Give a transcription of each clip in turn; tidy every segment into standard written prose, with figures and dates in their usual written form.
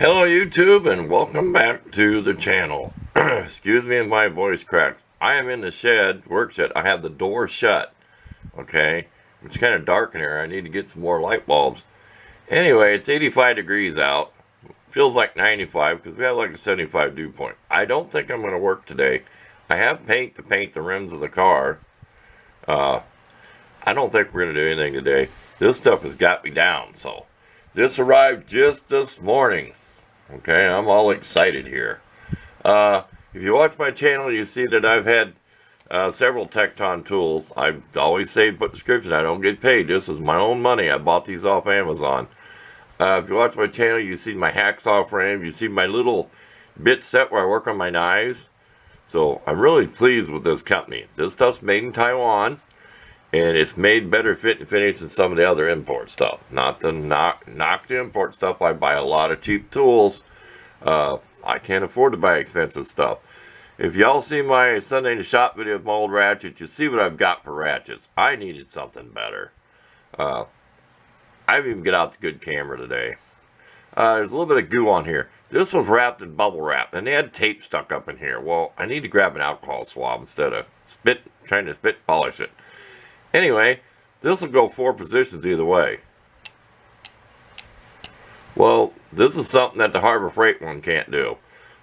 Hello YouTube and welcome back to the channel. Excuse me if my voice cracks. I am in the shed, work shed. I have the door shut. Okay. It's kind of dark in here. I need to get some more light bulbs. Anyway, it's 85 degrees out. Feels like 95 because we have like a 75 dew point. I don't think I'm going to work today. I have paint to paint the rims of the car. I don't think we're going to do anything today. This stuff has got me down. So this arrived just this morning. Okay, I'm all excited here. If you watch my channel, you see that I've had several TEKTON tools. I've always say put description. I don't get paid. This is my own money. I bought these off Amazon. If you watch my channel, you see my hacksaw frame. You see my little bit set where I work on my knives. So I'm really pleased with this company. This stuff's made in Taiwan. And it's made better fit and finish than some of the other import stuff. Not to knock the import stuff. I buy a lot of cheap tools. I can't afford to buy expensive stuff. If y'all see my Sunday in the Shop video of my old ratchets, you see what I've got for ratchets. I needed something better. I even get out the good camera today. There's a little bit of goo on here. This was wrapped in bubble wrap, and they had tape stuck up in here. Well, I need to grab an alcohol swab instead of trying to spit polish it. Anyway, this will go 4 positions either way. Well, this is something that the Harbor Freight one can't do.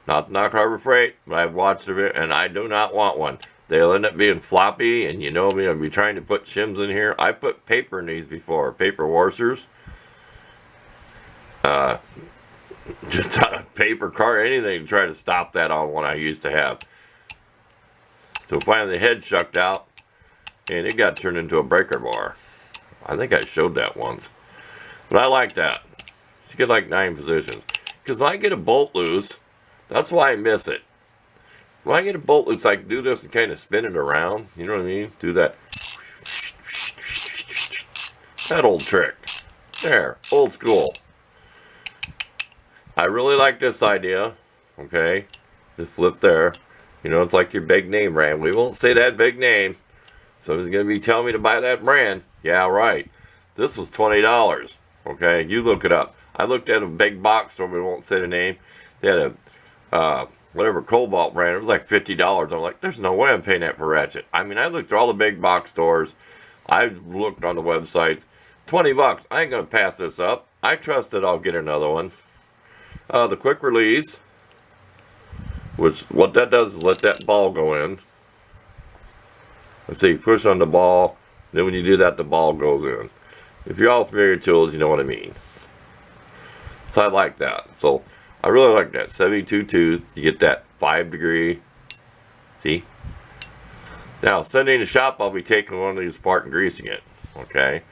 Not to knock Harbor Freight, but I've watched it and I do not want one. They'll end up being floppy, and you know me, I'll be trying to put shims in here. I put paper in these before, paper washers. Just on a paper car, anything to try to stop that on one I used to have. So finally the head shucked out. And it got turned into a breaker bar. I think I showed that once. But I like that. You get like 9 positions. Because I get a bolt loose. That's why I miss it. When I get a bolt loose, I can do this and kind of spin it around. You know what I mean? Do that. That old trick. There. Old school. I really like this idea. Okay. Just flip there. You know, it's like your big name brand. We won't say that big name. Someone's going to be telling me to buy that brand. Yeah, right. This was $20. Okay, you look it up. I looked at a big box store, we won't say the name. They had a, whatever Cobalt brand. It was like $50. I'm like, there's no way I'm paying that for ratchet. I mean, I looked through all the big box stores. I looked on the websites. $20. I ain't going to pass this up. I trust that I'll get another one. The quick release, which what that does is let that ball go in. Let's see, push on the ball, then when you do that, the ball goes in. If you're all familiar with tools, you know what I mean. So I like that. So I really like that. 72 tooth, you get that 5 degree. See? Now, Sunday in the shop, I'll be taking one of these apart and greasing it. Okay?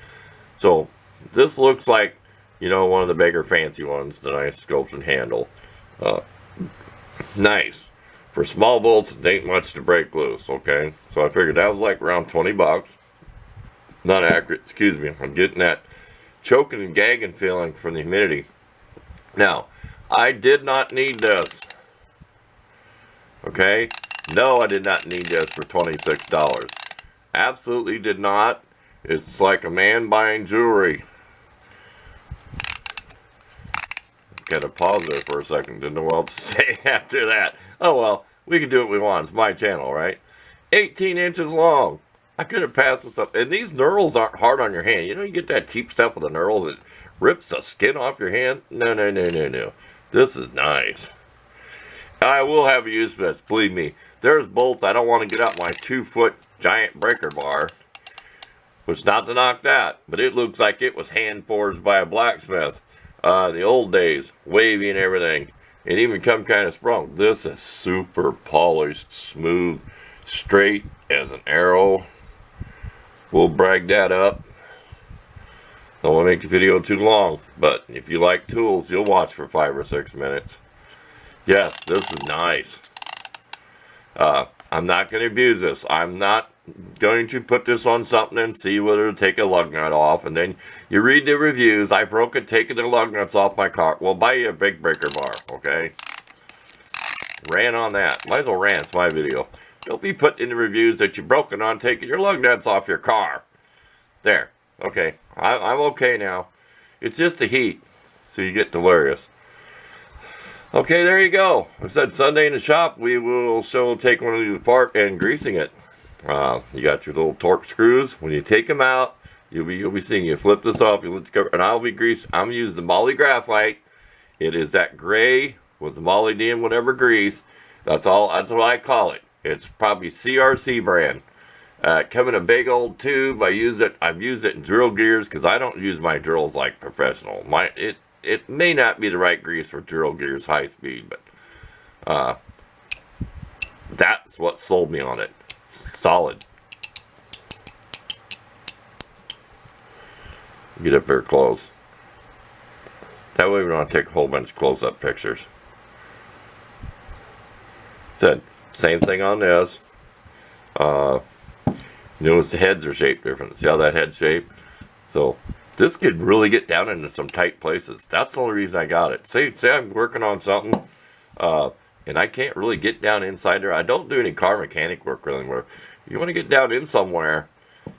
So this looks like, you know, one of the bigger fancy ones, the nice sculpted handle. Nice. For small bolts, it ain't much to break loose, okay? So I figured that was like around 20 bucks. Not accurate, excuse me. I'm getting that choking and gagging feeling from the humidity. Now, I did not need this. Okay? No, I did not need this for $26. Absolutely did not. It's like a man buying jewelry. Gotta pause there for a second. Didn't know what else to say after that. Oh well, we can do what we want. It's my channel, right? 18 inches long. I could have passed this up. And these knurls aren't hard on your hand. You know, you get that cheap stuff with the knurls that rips the skin off your hand? No, no, no, no, no. This is nice. I will have a use for this, believe me. There's bolts I don't want to get out my 2-foot giant breaker bar. Which, not to knock that, but it looks like it was hand forged by a blacksmith. The old days, wavy and everything. It even come kind of sprung. This is super polished, smooth, straight as an arrow. We'll brag that up. Don't want to make the video too long, but if you like tools, you'll watch for 5 or 6 minutes. Yes, this is nice. I'm not going to abuse this. I'm not going to put this on something and see whether to take a lug nut off, and then you read the reviews. I broke it taking the lug nuts off my car. Well, buy you a big breaker bar, okay? Ran on that. Might as well rant. It's my video. Don't be putting in the reviews that you're broken on taking your lug nuts off your car. There. Okay. I'm okay now. It's just the heat, so you get delirious. Okay, there you go. I said Sunday in the shop. We will take one of these apart and greasing it. You got your little torque screws. When you take them out, you'll be seeing you flip this off. You lift the cover, and I'll be greasing. I'm using the Moly graphite. It is that gray with the molybdenum whatever grease. That's all. That's what I call it. It's probably CRC brand. Come in a big old tube. I've used it in drill gears because I don't use my drills like professional. It may not be the right grease for drill gears high speed, but that's what sold me on it. Solid. Get up there close. That way we don't have to take a whole bunch of close-up pictures. Said same thing on this. Notice the heads are shaped different. See how that head shape? So this could really get down into some tight places. That's the only reason I got it. Say I'm working on something, and I can't really get down inside there. I don't do any car mechanic work really anymore. You want to get down in somewhere,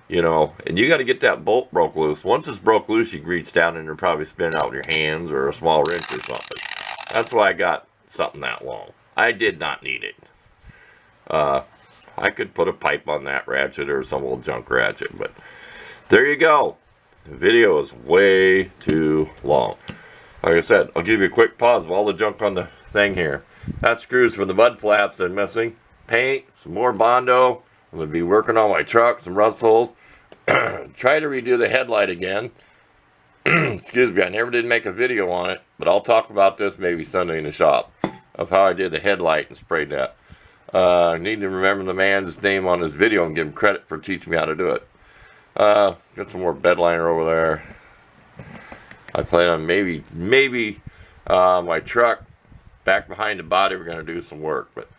you know, and you got to get that bolt broke loose. Once it's broke loose, you can reach down and you're probably spin out with your hands or a small wrench or something. That's why I got something that long. I did not need it. I could put a pipe on that ratchet or some old junk ratchet, but there you go. The video is way too long. Like I said, I'll give you a quick pause of all the junk on the thing here. That screws for the mud flaps that are missing. Paint, some more Bondo. I'm going to be working on my truck, some rust holes. Try to redo the headlight again. Excuse me, I never did make a video on it, but I'll talk about this maybe Sunday in the shop of how I did the headlight and sprayed that. I need to remember the man's name on this video and give him credit for teaching me how to do it. Got some more bed liner over there. I plan on maybe my truck back behind the body we're going to do some work, but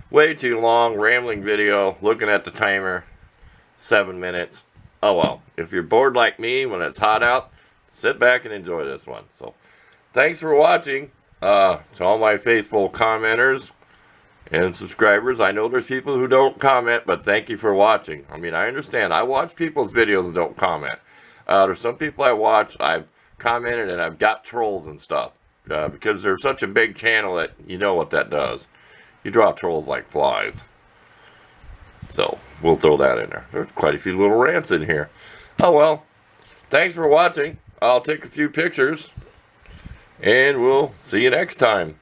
way too long, rambling video, looking at the timer, 7 minutes. Oh well, if you're bored like me when it's hot out, sit back and enjoy this one. So thanks for watching. To all my faithful commenters and subscribers, I know there's people who don't comment, but thank you for watching. I mean, I understand. I watch people's videos and don't comment. There's some people I watch, I've commented, and I've got trolls and stuff. Because they're such a big channel that you know what that does. You draw trolls like flies. So, we'll throw that in there. There's quite a few little rants in here. Oh well, thanks for watching. I'll take a few pictures, and we'll see you next time.